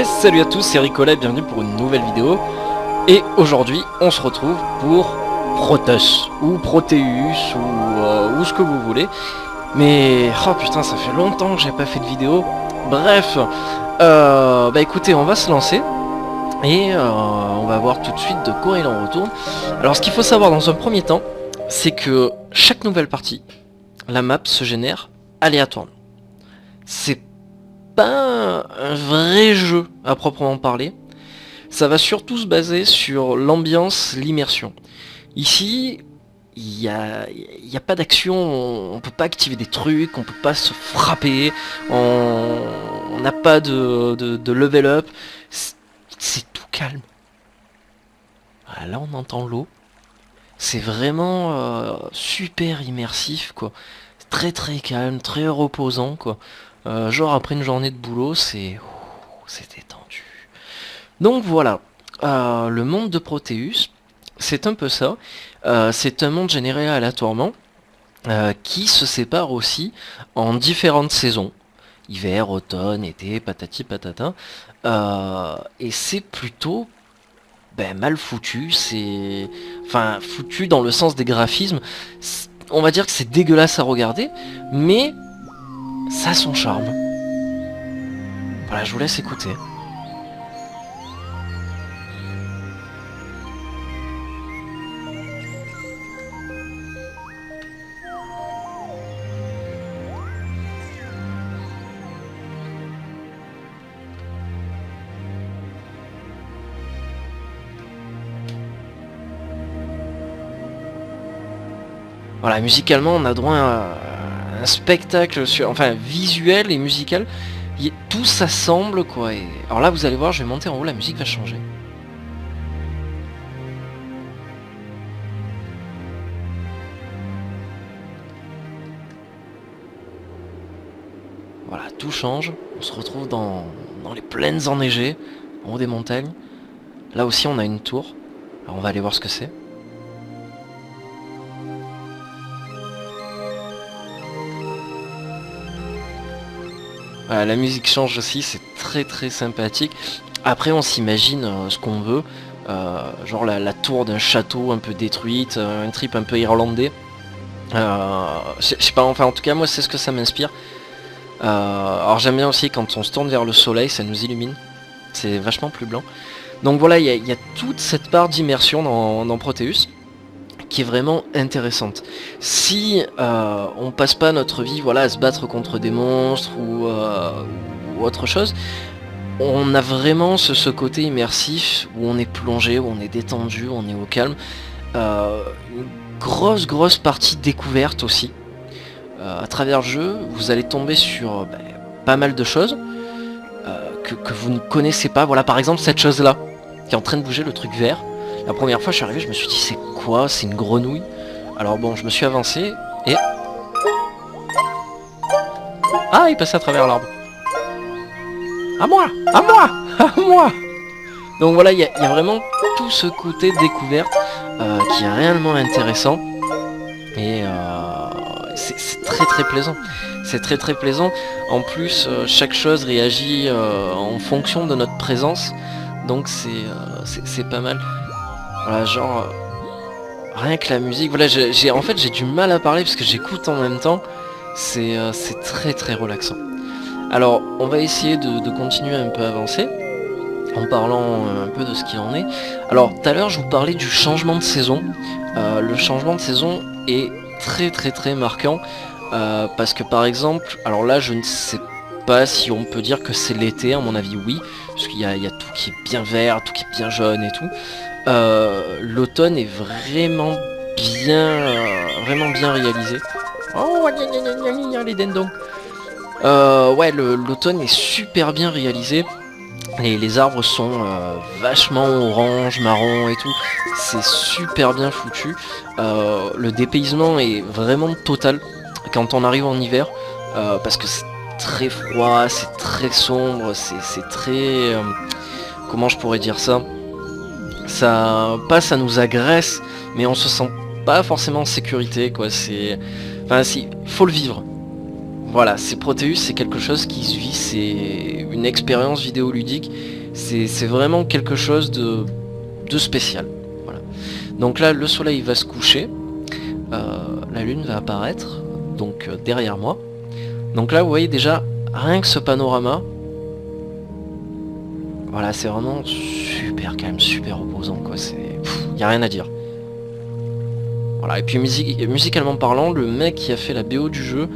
Et salut à tous, c'est Ricola, bienvenue pour une nouvelle vidéo. Et aujourd'hui, on se retrouve pour Protoss, ou Proteus, ou ce que vous voulez. Mais, oh putain, ça fait longtemps que j'ai pas fait de vidéo. Bref, bah écoutez, on va se lancer. Et on va voir tout de suite de quoi il en retourne. Alors ce qu'il faut savoir dans un premier temps, c'est que chaque nouvelle partie, la map se génère aléatoirement. C'est pas un vrai jeu à proprement parler. Ça va surtout se baser sur l'ambiance, l'immersion. Ici, il n'y a pas d'action, on peut pas activer des trucs, on peut pas se frapper, on n'a pas de level up. C'est tout calme. Ah, là on entend l'eau. C'est vraiment super immersif quoi. Très très calme, très reposant quoi. Genre après une journée de boulot, c'est détendu. Donc voilà, le monde de Proteus, c'est un peu ça. C'est un monde généré aléatoirement qui se sépare aussi en différentes saisons. Hiver, automne, été, patati patata. Et c'est plutôt mal foutu. C'est... Enfin, foutu dans le sens des graphismes. On va dire que c'est dégueulasse à regarder, mais ça a son charme. Voilà, je vous laisse écouter. Voilà, musicalement, on a droit à un spectacle, enfin visuel et musical. Tout s'assemble, quoi. Et... Alors là, vous allez voir, je vais monter en haut, la musique va changer. Voilà, tout change. On se retrouve dans les plaines enneigées, en haut des montagnes. Là aussi, on a une tour. Alors on va aller voir ce que c'est. Voilà, la musique change aussi, c'est très très sympathique. Après on s'imagine ce qu'on veut, genre la tour d'un château un peu détruite, un trip un peu irlandais. Je sais pas, enfin en tout cas moi c'est ce que ça m'inspire. Alors j'aime bien aussi quand on se tourne vers le soleil, ça nous illumine, c'est vachement plus blanc. Donc voilà, il y a toute cette part d'immersion dans Proteus qui est vraiment intéressante. Si on passe pas notre vie à se battre contre des monstres ou autre chose, on a vraiment ce côté immersif où on est plongé, où on est détendu, où on est au calme. Une grosse partie découverte aussi. À travers le jeu, vous allez tomber sur pas mal de choses que vous ne connaissez pas. Voilà, par exemple cette chose là qui est en train de bouger, le truc vert. La première fois je suis arrivé, je me suis dit c'est quoi? C'est une grenouille. Alors bon, je me suis avancé et... Ah, il passait à travers l'arbre. À moi! À moi! À moi! Donc voilà, il y a vraiment tout ce côté découverte qui est réellement intéressant. Et c'est très plaisant. C'est très plaisant. En plus, chaque chose réagit en fonction de notre présence. Donc c'est pas mal. Voilà, genre... rien que la musique, voilà, en fait j'ai du mal à parler parce que j'écoute en même temps. C'est très relaxant. Alors on va essayer de continuer un peu à avancer en parlant un peu de ce qu'il en est. Alors tout à l'heure je vous parlais du changement de saison. Le changement de saison est très marquant parce que par exemple, alors là je ne sais pas si on peut dire que c'est l'été, à mon avis oui, parce qu'il y a tout qui est bien vert, tout qui est bien jaune et tout. L'automne est vraiment bien réalisé. Oh, les dindons. Ouais, l'automne est super bien réalisé. Les arbres sont vachement orange, marron et tout. C'est super bien foutu. Le dépaysement est vraiment total quand on arrive en hiver. Parce que c'est très froid, c'est très sombre, c'est très... comment je pourrais dire ça? Ça nous agresse, mais on se sent pas forcément en sécurité, quoi. C'est... Enfin si, faut le vivre. voilà, c'est Proteus, c'est quelque chose qui se vit, c'est une expérience vidéoludique, c'est vraiment quelque chose de spécial. Voilà. Donc là, le soleil va se coucher, la lune va apparaître, donc derrière moi. Donc là, vous voyez déjà, rien que ce panorama, voilà, c'est vraiment super quand même, super reposant quoi, y a rien à dire. Voilà, et puis musicalement parlant, le mec qui a fait la BO du jeu,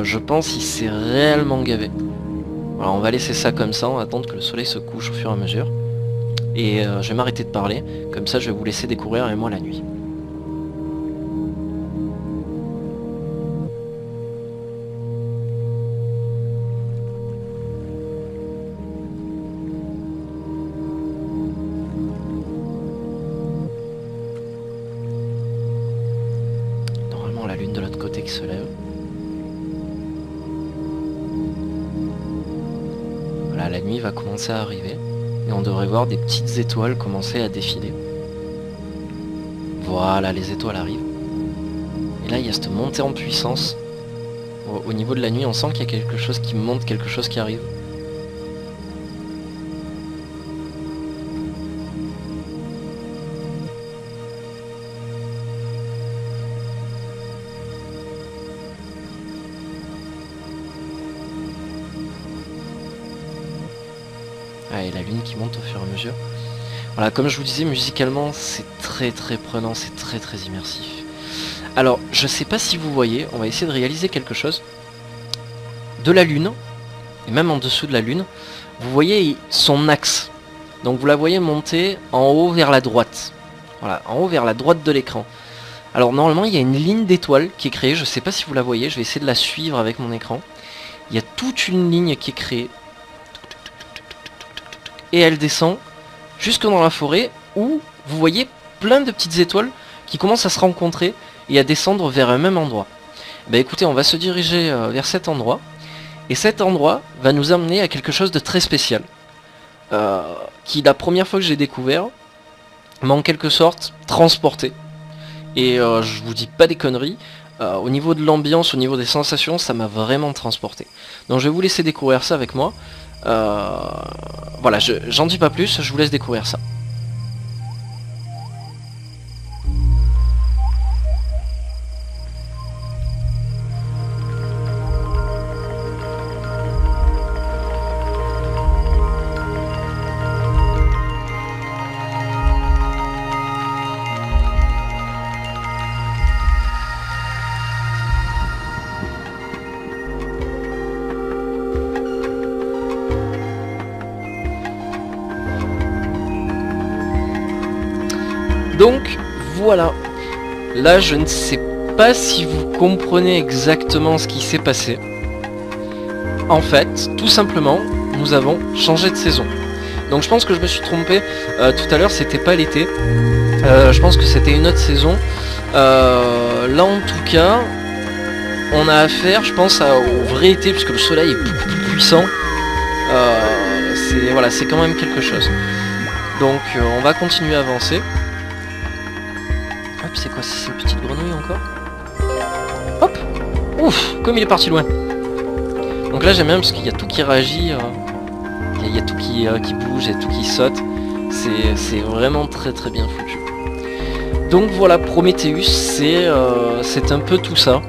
je pense il s'est réellement gavé. Voilà, on va laisser ça comme ça, on va attendre que le soleil se couche au fur et à mesure. Et je vais m'arrêter de parler, comme ça je vais vous laisser découvrir avec moi la nuit. Normalement la lune de l'autre côté qui se lève. Voilà, la nuit va commencer à arriver. Et on devrait voir des petites étoiles commencer à défiler. Voilà, les étoiles arrivent. Et là, il y a cette montée en puissance. Au niveau de la nuit, on sent qu'il y a quelque chose qui monte, quelque chose qui arrive. Ah, et la lune qui monte au fur et à mesure. Voilà, comme je vous disais, musicalement, c'est très prenant, c'est très immersif. Alors, je sais pas si vous voyez, on va essayer de réaliser quelque chose. De la lune, et même en dessous de la lune, vous voyez son axe. Donc vous la voyez monter en haut vers la droite. Voilà, en haut vers la droite de l'écran. Alors normalement, il y a une ligne d'étoiles qui est créée, je sais pas si vous la voyez, je vais essayer de la suivre avec mon écran. Il y a toute une ligne qui est créée. Et elle descend jusque dans la forêt où vous voyez plein de petites étoiles qui commencent à se rencontrer et à descendre vers un même endroit. Bah écoutez, on va se diriger vers cet endroit, et cet endroit va nous amener à quelque chose de très spécial, qui la première fois que j'ai découvert m'a en quelque sorte transporté. Et je vous dis pas des conneries, au niveau de l'ambiance, au niveau des sensations, ça m'a vraiment transporté. Donc je vais vous laisser découvrir ça avec moi. Voilà, j'en dis pas plus, je vous laisse découvrir ça. Donc voilà, là je ne sais pas si vous comprenez exactement ce qui s'est passé. En fait, tout simplement, nous avons changé de saison. Donc je pense que je me suis trompé, tout à l'heure c'était pas l'été, je pense que c'était une autre saison. Là en tout cas, on a affaire je pense au vrai été, puisque le soleil est beaucoup plus puissant. Voilà, c'est quand même quelque chose. Donc on va continuer à avancer. Hop, c'est quoi, c'est une petite grenouille encore? Hop! Ouf! Comme il est parti loin! Donc là j'aime bien parce qu'il y a tout qui réagit, il y a tout qui bouge, il y a tout qui saute. C'est vraiment très bien foutu. Donc voilà, Prometheus, c'est un peu tout ça.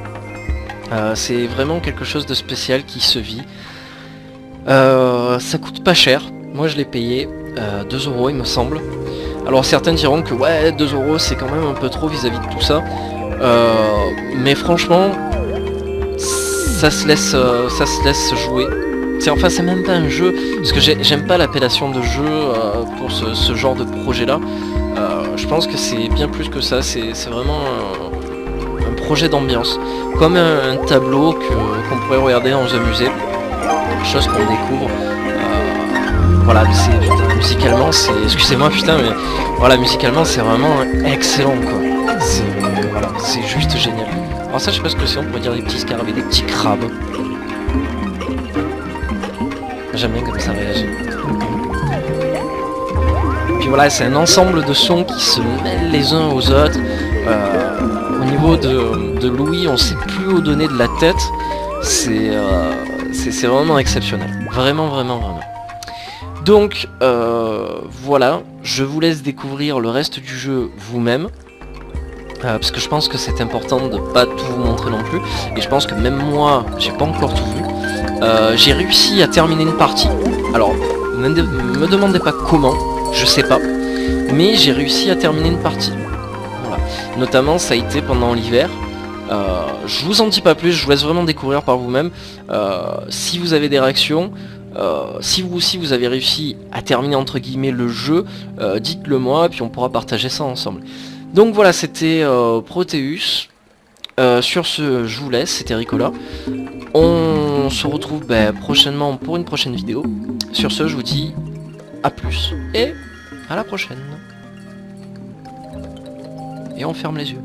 C'est vraiment quelque chose de spécial qui se vit. Ça coûte pas cher. Moi je l'ai payé 2 € il me semble. Alors certains diront que ouais, 2 € c'est quand même un peu trop vis-à-vis de tout ça. Mais franchement, ça se laisse jouer. Enfin c'est même pas un jeu, parce que j'aime pas l'appellation de jeu pour ce genre de projet là. Je pense que c'est bien plus que ça, c'est vraiment un projet d'ambiance. Comme un tableau qu'on pourrait regarder dans un musée. Chose qu'on découvre. Voilà, musicalement c'est... Excusez-moi putain, mais voilà, musicalement c'est vraiment excellent quoi. C'est juste génial. Alors ça je sais pas ce que c'est, on pourrait dire des petits scarabées, des petits crabes. J'aime bien comme ça réagit. Puis voilà, c'est un ensemble de sons qui se mêlent les uns aux autres. Au niveau de l'ouïe, on sait plus où donner de la tête. C'est vraiment exceptionnel. Vraiment, vraiment, vraiment. Donc, voilà, je vous laisse découvrir le reste du jeu vous-même. Parce que je pense que c'est important de pas tout vous montrer non plus. Et je pense que même moi, j'ai pas encore tout vu. J'ai réussi à terminer une partie. Alors, ne me demandez pas comment, je sais pas. Mais j'ai réussi à terminer une partie. Voilà. Notamment, ça a été pendant l'hiver. Je vous en dis pas plus, je vous laisse vraiment découvrir par vous-même. Si vous avez des réactions, si vous aussi vous avez réussi à terminer entre guillemets le jeu, dites-le moi, et puis on pourra partager ça ensemble. Donc voilà, c'était Proteus. Sur ce, je vous laisse, c'était Ricola. On se retrouve prochainement pour une prochaine vidéo. Sur ce, je vous dis à plus et à la prochaine. Et on ferme les yeux.